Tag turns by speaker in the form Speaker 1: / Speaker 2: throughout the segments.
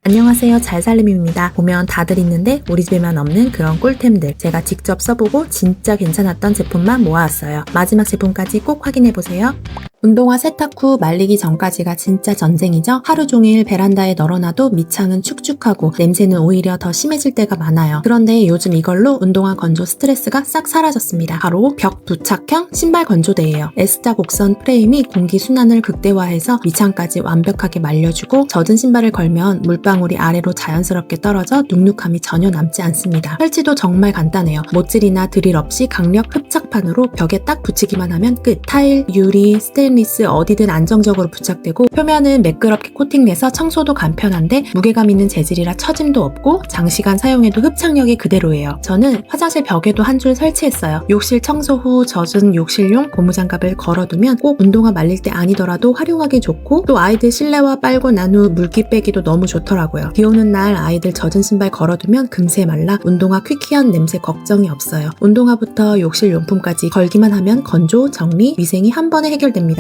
Speaker 1: 안녕하세요, 잘살림입니다. 보면 다들 있는데 우리 집에만 없는 그런 꿀템들, 제가 직접 써보고 진짜 괜찮았던 제품만 모아왔어요. 마지막 제품까지 꼭 확인해보세요. 운동화 세탁 후 말리기 전까지가 진짜 전쟁이죠. 하루 종일 베란다에 널어놔도 밑창은 축축하고 냄새는 오히려 더 심해질 때가 많아요. 그런데 요즘 이걸로 운동화 건조 스트레스가 싹 사라졌습니다. 바로 벽 부착형 신발 건조대예요. S자 곡선 프레임이 공기 순환을 극대화해서 밑창까지 완벽하게 말려주고 젖은 신발을 걸면 물방울이 아래로 자연스럽게 떨어져 눅눅함이 전혀 남지 않습니다. 설치도 정말 간단해요. 못질이나 드릴 없이 강력 흡착판으로 벽에 딱 붙이기만 하면 끝. 타일, 유리, 스테인리스 어디든 안정적으로 부착되고 표면은 매끄럽게 코팅돼서 청소도 간편한데 무게감 있는 재질이라 처짐도 없고 장시간 사용해도 흡착력이 그대로예요. 저는 화장실 벽에도 한 줄 설치했어요. 욕실 청소 후 젖은 욕실용 고무장갑을 걸어두면 꼭 운동화 말릴 때 아니더라도 활용하기 좋고 또 아이들 실내화 빨고 난 후 물기 빼기도 너무 좋더라고요. 비 오는 날 아이들 젖은 신발 걸어두면 금세 말라 운동화 퀴퀴한 냄새 걱정이 없어요. 운동화부터 욕실 용품까지 걸기만 하면 건조, 정리, 위생이 한 번에 해결됩니다.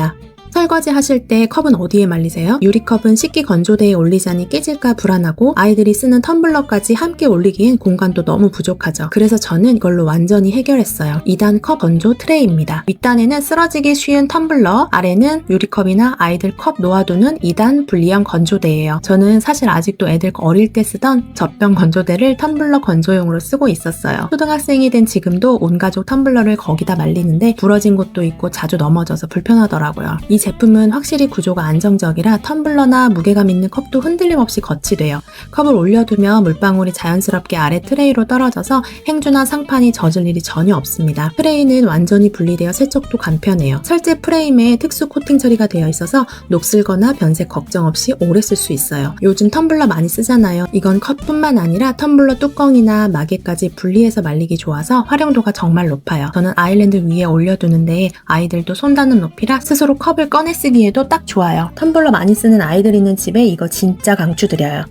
Speaker 1: 설거지 하실 때 컵은 어디에 말리세요? 유리컵은 식기 건조대에 올리자니 깨질까 불안하고 아이들이 쓰는 텀블러까지 함께 올리기엔 공간도 너무 부족하죠. 그래서 저는 이걸로 완전히 해결했어요. 2단 컵 건조 트레이입니다. 윗단에는 쓰러지기 쉬운 텀블러, 아래는 유리컵이나 아이들 컵 놓아두는 2단 분리형 건조대예요. 저는 사실 아직도 애들 어릴 때 쓰던 젖병 건조대를 텀블러 건조용으로 쓰고 있었어요. 초등학생이 된 지금도 온 가족 텀블러를 거기다 말리는데 부러진 곳도 있고 자주 넘어져서 불편하더라고요. 이 제품은 확실히 구조가 안정적이라 텀블러나 무게감 있는 컵도 흔들림 없이 거치돼요. 컵을 올려두면 물방울이 자연스럽게 아래 트레이로 떨어져서 행주나 상판이 젖을 일이 전혀 없습니다. 트레이는 완전히 분리되어 세척도 간편해요. 철제 프레임에 특수 코팅 처리가 되어 있어서 녹슬거나 변색 걱정 없이 오래 쓸 수 있어요. 요즘 텀블러 많이 쓰잖아요. 이건 컵뿐만 아니라 텀블러 뚜껑이나 마개까지 분리해서 말리기 좋아서 활용도가 정말 높아요. 저는 아일랜드 위에 올려두는데 아이들도 손 닿는 높이라 스스로 컵을 꺼내 쓰기에도 딱 좋아요. 텀블러 많이 쓰는 아이들 있는 집에 이거 진짜 강추드려요.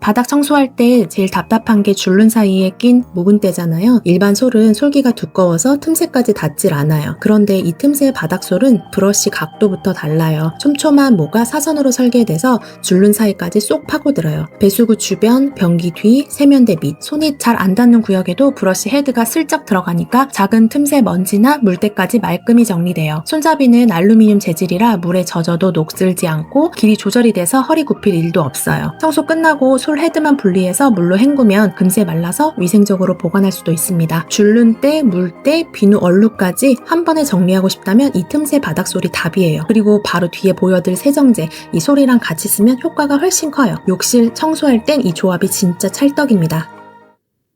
Speaker 1: 바닥 청소할 때 제일 답답한 게 줄눈 사이에 낀 묵은때잖아요. 일반 솔은 솔기가 두꺼워서 틈새까지 닿질 않아요. 그런데 이 틈새 바닥솔은 브러쉬 각도부터 달라요. 촘촘한 모가 사선으로 설계돼서 줄눈 사이까지 쏙 파고들어요. 배수구 주변, 변기 뒤, 세면대 밑, 손이 잘 안 닿는 구역에도 브러쉬 헤드가 슬쩍 들어가니까 작은 틈새 먼지나 물때까지 말끔히 정리돼요. 손잡이는 알루미늄 재질이라 물에 젖어도 녹슬지 않고 길이 조절이 돼서 허리 굽힐 일도 없어요. 청소 끝나고 솔 헤드만 분리해서 물로 헹구면 금세 말라서 위생적으로 보관할 수도 있습니다. 줄눈때, 물때, 비누 얼룩까지 한 번에 정리하고 싶다면 이 틈새 바닥솔이 답이에요. 그리고 바로 뒤에 보여드릴 세정제, 이 솔이랑 같이 쓰면 효과가 훨씬 커요. 욕실 청소할 땐 이 조합이 진짜 찰떡입니다.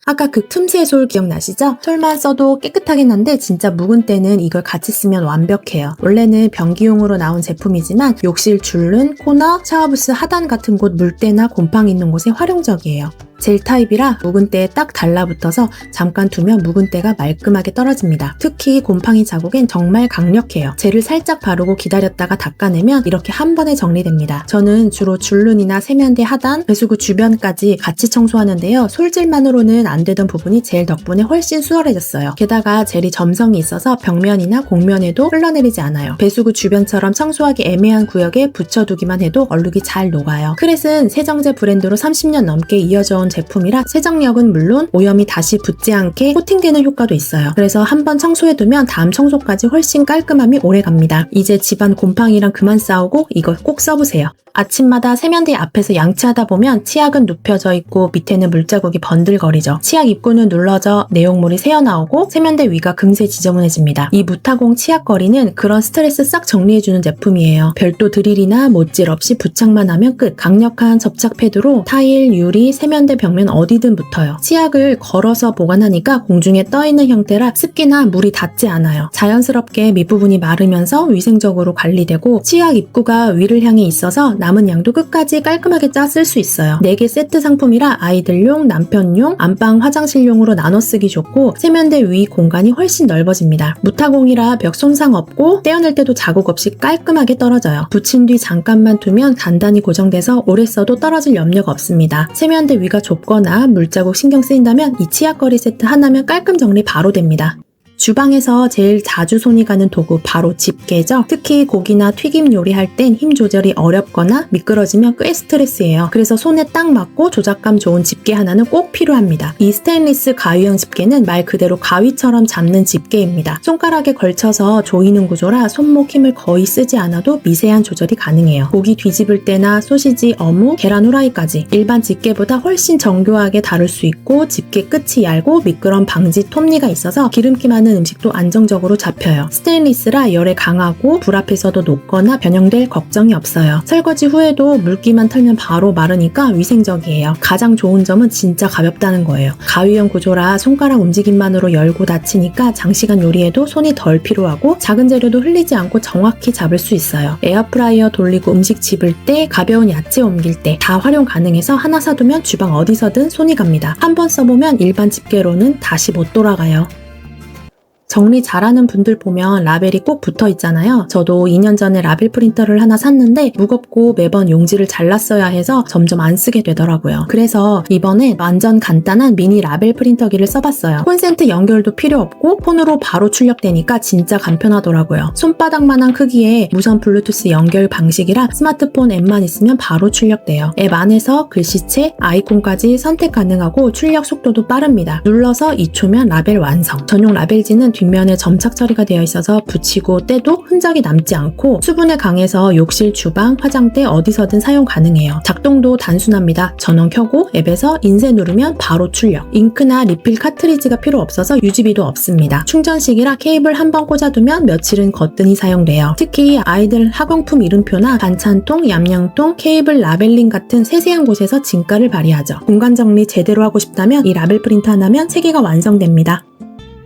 Speaker 1: 아까 그 틈새 솔 기억나시죠? 솔만 써도 깨끗하긴 한데 진짜 묵은 때는 이걸 같이 쓰면 완벽해요. 원래는 변기용으로 나온 제품이지만 욕실 줄눈, 코너, 샤워부스 하단 같은 곳 물때나 곰팡이 있는 곳에 활용적이에요. 젤 타입이라 묵은 때에 딱 달라붙어서 잠깐 두면 묵은 때가 말끔하게 떨어집니다. 특히 곰팡이 자국엔 정말 강력해요. 젤을 살짝 바르고 기다렸다가 닦아내면 이렇게 한 번에 정리됩니다. 저는 주로 줄눈이나 세면대 하단, 배수구 주변까지 같이 청소하는데요. 솔질만으로는 안 되던 부분이 젤 덕분에 훨씬 수월해졌어요. 게다가 젤이 점성이 있어서 벽면이나 곡면에도 흘러내리지 않아요. 배수구 주변처럼 청소하기 애매한 구역에 붙여두기만 해도 얼룩이 잘 녹아요. 크렛은 세정제 브랜드로 30년 넘게 이어져 온 제품이라 세정력은 물론 오염이 다시 붙지 않게 코팅되는 효과도 있어요. 그래서 한번 청소해두면 다음 청소까지 훨씬 깔끔함이 오래갑니다. 이제 집안 곰팡이랑 그만 싸우고 이거 꼭 써보세요. 아침마다 세면대 앞에서 양치하다 보면 치약은 눕혀져 있고 밑에는 물자국이 번들거리죠. 치약 입구는 눌러져 내용물이 새어나오고 세면대 위가 금세 지저분해집니다. 이 무타공 치약거리는 그런 스트레스 싹 정리해주는 제품이에요. 별도 드릴이나 못질 없이 부착만 하면 끝. 강력한 접착 패드로 타일, 유리, 세면대 벽면 어디든 붙어요. 치약을 걸어서 보관하니까 공중에 떠있는 형태라 습기나 물이 닿지 않아요. 자연스럽게 밑부분이 마르면서 위생적으로 관리되고 치약 입구가 위를 향해 있어서 남은 양도 끝까지 깔끔하게 짜 쓸 수 있어요. 4개 세트 상품이라 아이들용, 남편용, 안방 화장실용으로 나눠 쓰기 좋고 세면대 위 공간이 훨씬 넓어집니다. 무타공이라 벽 손상 없고 떼어낼 때도 자국 없이 깔끔하게 떨어져요. 붙인 뒤 잠깐만 두면 단단히 고정돼서 오래 써도 떨어질 염려가 없습니다. 세면대 위가 좁거나 물자국 신경 쓰인다면 이 치약거리 세트 하나면 깔끔 정리 바로 됩니다. 주방에서 제일 자주 손이 가는 도구 바로 집게죠. 특히 고기나 튀김 요리할 땐 힘 조절이 어렵거나 미끄러지면 꽤 스트레스예요. 그래서 손에 딱 맞고 조작감 좋은 집게 하나는 꼭 필요합니다. 이 스테인리스 가위형 집게는 말 그대로 가위처럼 잡는 집게입니다. 손가락에 걸쳐서 조이는 구조라 손목 힘을 거의 쓰지 않아도 미세한 조절이 가능해요. 고기 뒤집을 때나 소시지, 어묵, 계란 후라이까지 일반 집게보다 훨씬 정교하게 다룰 수 있고 집게 끝이 얇고 미끄럼 방지 톱니가 있어서 기름기 많은 음식도 안정적으로 잡혀요. 스테인리스라 열에 강하고 불 앞에서도 녹거나 변형될 걱정이 없어요. 설거지 후에도 물기만 털면 바로 마르니까 위생적이에요. 가장 좋은 점은 진짜 가볍다는 거예요. 가위형 구조라 손가락 움직임만으로 열고 닫히니까 장시간 요리에도 손이 덜 필요하고 작은 재료도 흘리지 않고 정확히 잡을 수 있어요. 에어프라이어 돌리고 음식 집을 때, 가벼운 야채 옮길 때 다 활용 가능해서 하나 사두면 주방 어디서든 손이 갑니다. 한번 써보면 일반 집게로는 다시 못 돌아가요. 정리 잘하는 분들 보면 라벨이 꼭 붙어 있잖아요. 저도 2년 전에 라벨 프린터를 하나 샀는데 무겁고 매번 용지를 잘랐어야 해서 점점 안 쓰게 되더라고요. 그래서 이번에 완전 간단한 미니 라벨 프린터기를 써봤어요. 콘센트 연결도 필요 없고 폰으로 바로 출력되니까 진짜 간편하더라고요. 손바닥만한 크기에 무선 블루투스 연결 방식이라 스마트폰 앱만 있으면 바로 출력돼요. 앱 안에서 글씨체, 아이콘까지 선택 가능하고 출력 속도도 빠릅니다. 눌러서 2초면 라벨 완성. 전용 라벨지는 뒷면에 점착 처리가 되어 있어서 붙이고 떼도 흔적이 남지 않고 수분에 강해서 욕실, 주방, 화장대 어디서든 사용 가능해요. 작동도 단순합니다. 전원 켜고 앱에서 인쇄 누르면 바로 출력. 잉크나 리필 카트리지가 필요 없어서 유지비도 없습니다. 충전식이라 케이블 한 번 꽂아두면 며칠은 거뜬히 사용돼요. 특히 아이들 학용품 이름표나 반찬통, 얌양통, 케이블 라벨링 같은 세세한 곳에서 진가를 발휘하죠. 공간 정리 제대로 하고 싶다면 이 라벨 프린터 하나면 체계가 완성됩니다.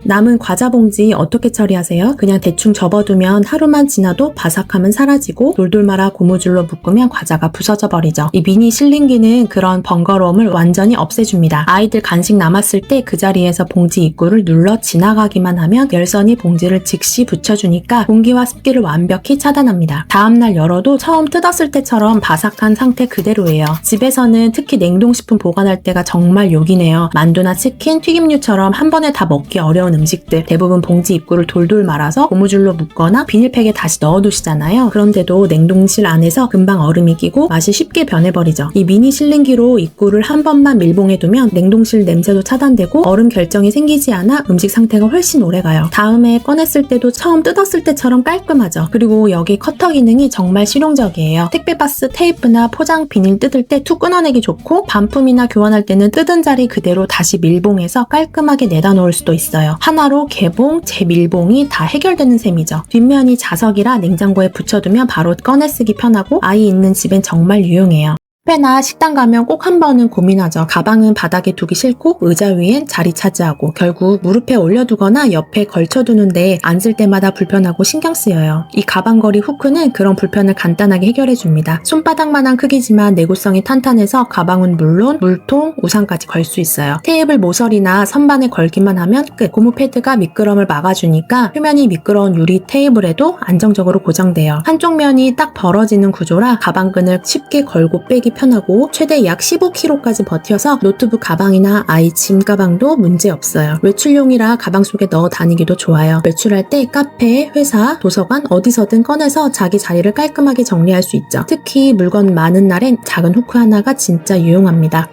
Speaker 1: 남은 과자 봉지 어떻게 처리하세요? 그냥 대충 접어두면 하루만 지나도 바삭함은 사라지고 돌돌 말아 고무줄로 묶으면 과자가 부서져 버리죠. 이 미니 실링기는 그런 번거로움을 완전히 없애줍니다. 아이들 간식 남았을 때 그 자리에서 봉지 입구를 눌러 지나가기만 하면 열선이 봉지를 즉시 붙여주니까 공기와 습기를 완벽히 차단합니다. 다음날 열어도 처음 뜯었을 때처럼 바삭한 상태 그대로예요. 집에서는 특히 냉동식품 보관할 때가 정말 요기네요. 만두나 치킨, 튀김류처럼 한 번에 다 먹기 어려운 음식들 대부분 봉지 입구를 돌돌 말아서 고무줄로 묶거나 비닐팩에 다시 넣어두시잖아요. 그런데도 냉동실 안에서 금방 얼음이 끼고 맛이 쉽게 변해버리죠. 이 미니 실링기로 입구를 한 번만 밀봉해두면 냉동실 냄새도 차단되고 얼음 결정이 생기지 않아 음식 상태가 훨씬 오래가요. 다음에 꺼냈을 때도 처음 뜯었을 때처럼 깔끔하죠. 그리고 여기 커터 기능이 정말 실용적이에요. 택배박스 테이프나 포장 비닐 뜯을 때 툭 끊어내기 좋고 반품이나 교환할 때는 뜯은 자리 그대로 다시 밀봉해서 깔끔하게 내다 놓을 수도 있어요. 하나로 개봉, 재밀봉이 다 해결되는 셈이죠. 뒷면이 자석이라 냉장고에 붙여두면 바로 꺼내 쓰기 편하고 아이 있는 집엔 정말 유용해요. 카페나 식당 가면 꼭 한 번은 고민하죠. 가방은 바닥에 두기 싫고 의자 위엔 자리 차지하고 결국 무릎에 올려두거나 옆에 걸쳐두는데 앉을 때마다 불편하고 신경 쓰여요. 이 가방걸이 후크는 그런 불편을 간단하게 해결해줍니다. 손바닥만한 크기지만 내구성이 탄탄해서 가방은 물론 물통, 우산까지 걸 수 있어요. 테이블 모서리나 선반에 걸기만 하면 끝. 고무 패드가 미끄럼을 막아주니까 표면이 미끄러운 유리 테이블에도 안정적으로 고정돼요. 한쪽 면이 딱 벌어지는 구조라 가방끈을 쉽게 걸고 빼기 편하고 최대 약 15kg까지 버텨서 노트북 가방이나 아이 짐 가방도 문제 없어요. 외출용이라 가방 속에 넣어 다니기도 좋아요. 외출할 때 카페, 회사, 도서관 어디서든 꺼내서 자기 자리를 깔끔하게 정리할 수 있죠. 특히 물건 많은 날엔 작은 후크 하나가 진짜 유용합니다.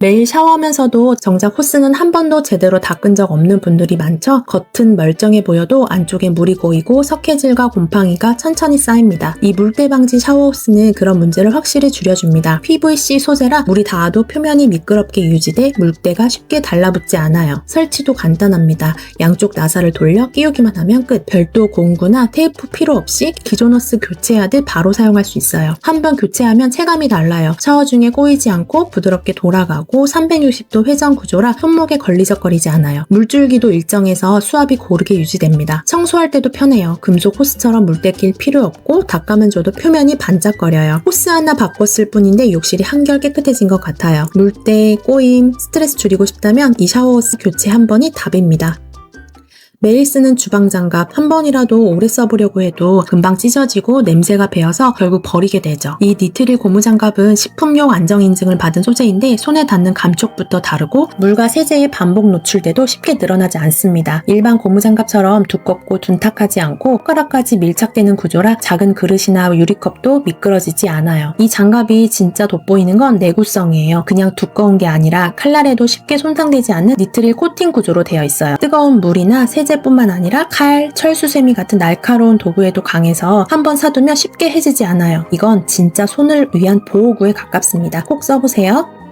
Speaker 1: 매일 샤워하면서도 정작 호스는 한 번도 제대로 닦은 적 없는 분들이 많죠? 겉은 멀쩡해 보여도 안쪽에 물이 고이고 석회질과 곰팡이가 천천히 쌓입니다. 이 물때 방지 샤워 호스는 그런 문제를 확실히 줄여줍니다. PVC 소재라 물이 닿아도 표면이 미끄럽게 유지돼 물때가 쉽게 달라붙지 않아요. 설치도 간단합니다. 양쪽 나사를 돌려 끼우기만 하면 끝. 별도 공구나 테이프 필요 없이 기존 호스 교체하듯 바로 사용할 수 있어요. 한 번 교체하면 체감이 달라요. 샤워 중에 꼬이지 않고 부드럽게 돌아가고 360도 회전 구조라 손목에 걸리적거리지 않아요. 물줄기도 일정해서 수압이 고르게 유지됩니다. 청소할 때도 편해요. 금속 호스처럼 물때 낄 필요 없고 닦아만 줘도 표면이 반짝거려요. 호스 하나 바꿨을 뿐인데 욕실이 한결 깨끗해진 것 같아요. 물때, 꼬임, 스트레스 줄이고 싶다면 이 샤워 호스 교체 한 번이 답입니다. 매일 쓰는 주방장갑 한 번이라도 오래 써보려고 해도 금방 찢어지고 냄새가 배어서 결국 버리게 되죠. 이 니트릴 고무장갑은 식품용 안정인증을 받은 소재인데 손에 닿는 감촉부터 다르고 물과 세제의 반복 노출돼도 쉽게 늘어나지 않습니다. 일반 고무장갑처럼 두껍고 둔탁하지 않고 손가락까지 밀착되는 구조라 작은 그릇이나 유리컵도 미끄러지지 않아요. 이 장갑이 진짜 돋보이는 건 내구성이에요. 그냥 두꺼운 게 아니라 칼날에도 쉽게 손상되지 않는 니트릴 코팅 구조로 되어 있어요. 뜨거운 물이나 세제뿐만 아니라 칼, 철수세미 같은 날카로운 도구에도 강해서 한번 사두면 쉽게 해지지 않아요. 이건 진짜 손을 위한 보호구에 가깝습니다. 꼭 써보세요.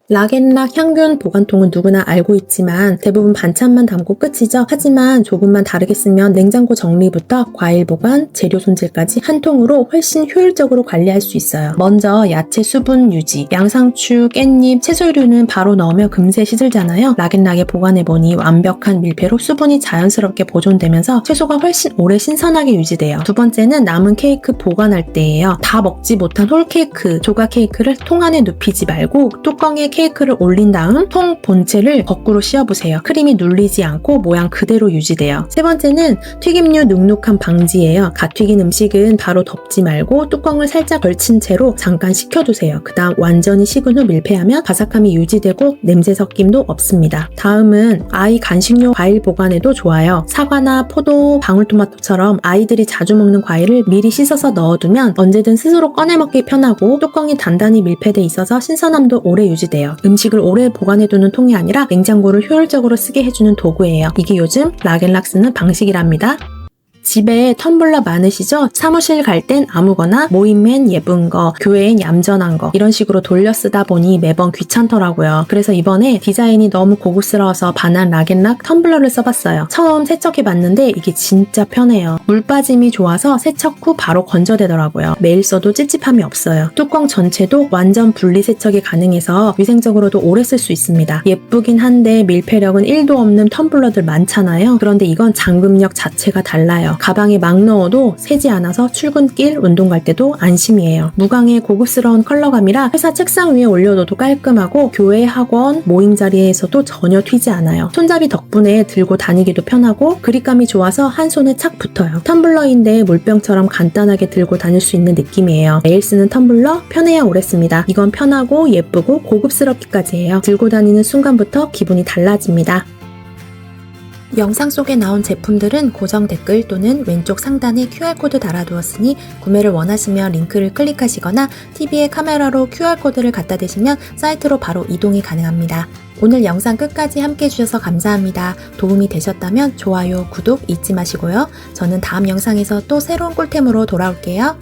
Speaker 1: 락앤락 향균 보관통은 누구나 알고 있지만 대부분 반찬만 담고 끝이죠. 하지만 조금만 다르게 쓰면 냉장고 정리부터 과일 보관, 재료 손질까지 한 통으로 훨씬 효율적으로 관리할 수 있어요. 먼저 야채 수분 유지, 양상추, 깻잎, 채소류는 바로 넣으면 금세 시들잖아요. 락앤락에 보관해보니 완벽한 밀폐로 수분이 자연스럽게 보존되면서 채소가 훨씬 오래 신선하게 유지돼요. 두 번째는 남은 케이크 보관할 때예요. 다 먹지 못한 홀 케이크, 조각 케이크를 통 안에 눕히지 말고 뚜껑에 케이크를 올린 다음 통 본체를 거꾸로 씌워보세요. 크림이 눌리지 않고 모양 그대로 유지돼요. 세 번째는 튀김류 눅눅함 방지예요. 갓 튀긴 음식은 바로 덮지 말고 뚜껑을 살짝 걸친 채로 잠깐 식혀두세요. 그 다음 완전히 식은 후 밀폐하면 바삭함이 유지되고 냄새 섞임도 없습니다. 다음은 아이 간식용 과일 보관에도 좋아요. 사과나 포도, 방울토마토처럼 아이들이 자주 먹는 과일을 미리 씻어서 넣어두면 언제든 스스로 꺼내 먹기 편하고 뚜껑이 단단히 밀폐돼 있어서 신선함도 오래 유지돼요. 음식을 오래 보관해두는 통이 아니라 냉장고를 효율적으로 쓰게 해주는 도구예요. 이게 요즘 락앤락 쓰는 방식이랍니다. 집에 텀블러 많으시죠? 사무실 갈 땐 아무거나, 모임엔 예쁜 거, 교회엔 얌전한 거 이런 식으로 돌려 쓰다 보니 매번 귀찮더라고요. 그래서 이번에 디자인이 너무 고급스러워서 반한 락앤락 텀블러를 써봤어요. 처음 세척해봤는데 이게 진짜 편해요. 물 빠짐이 좋아서 세척 후 바로 건져대더라고요. 매일 써도 찝찝함이 없어요. 뚜껑 전체도 완전 분리 세척이 가능해서 위생적으로도 오래 쓸 수 있습니다. 예쁘긴 한데 밀폐력은 1도 없는 텀블러들 많잖아요. 그런데 이건 잠금력 자체가 달라요. 가방에 막 넣어도 새지 않아서 출근길, 운동 갈 때도 안심이에요. 무광의 고급스러운 컬러감이라 회사 책상 위에 올려둬도 깔끔하고 교회, 학원, 모임 자리에서도 전혀 튀지 않아요. 손잡이 덕분에 들고 다니기도 편하고 그립감이 좋아서 한 손에 착 붙어요. 텀블러인데 물병처럼 간단하게 들고 다닐 수 있는 느낌이에요. 매일 쓰는 텀블러 편해야 오래 씁니다. 이건 편하고 예쁘고 고급스럽기까지 해요. 들고 다니는 순간부터 기분이 달라집니다. 영상 속에 나온 제품들은 고정 댓글 또는 왼쪽 상단에 QR코드 달아두었으니 구매를 원하시면 링크를 클릭하시거나 TV에 카메라로 QR코드를 갖다 대시면 사이트로 바로 이동이 가능합니다. 오늘 영상 끝까지 함께 해주셔서 감사합니다. 도움이 되셨다면 좋아요, 구독 잊지 마시고요. 저는 다음 영상에서 또 새로운 꿀템으로 돌아올게요.